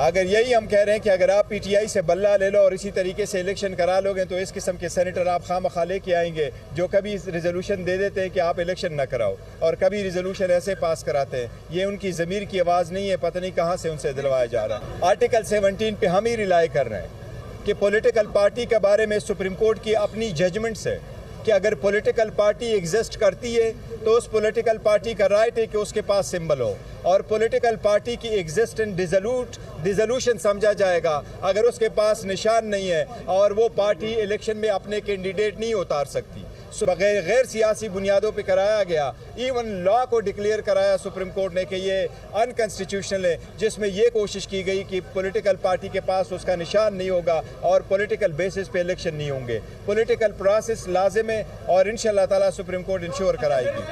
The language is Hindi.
अगर यही हम कह रहे हैं कि अगर आप पीटीआई से बल्ला ले लो और इसी तरीके से इलेक्शन करा लोगे तो इस किस्म के सेनेटर आप खामखा लेके आएंगे जो कभी रिजोल्यूशन दे देते हैं कि आप इलेक्शन ना कराओ और कभी रिजोल्यूशन ऐसे पास कराते हैं। ये उनकी ज़मीर की आवाज़ नहीं है, पता नहीं कहाँ से उनसे दिलवाया जा रहा है। आर्टिकल 17 पे हम ही रिलाई कर रहे हैं कि पॉलिटिकल पार्टी के बारे में सुप्रीम कोर्ट की अपनी जजमेंट्स है कि अगर पॉलिटिकल पार्टी एग्जिस्ट करती है तो उस पॉलिटिकल पार्टी का राइट है कि उसके पास सिंबल हो और पॉलिटिकल पार्टी की एग्जिस्टेंस डिसोल्यूशन समझा जाएगा अगर उसके पास निशान नहीं है और वो पार्टी इलेक्शन में अपने कैंडिडेट नहीं उतार सकती। बगैर गैर सियासी बुनियादों पे कराया गया, इवन लॉ को डिक्लेयर कराया सुप्रीम कोर्ट ने कि ये अनकॉन्स्टिट्यूशनल है, जिसमें ये कोशिश की गई कि पॉलिटिकल पार्टी के पास उसका निशान नहीं होगा और पॉलिटिकल बेसिस पे इलेक्शन नहीं होंगे। पॉलिटिकल प्रोसेस लाजिम है और इंशाअल्लाह ताला सुप्रीम कोर्ट इंश्योर कराएगी।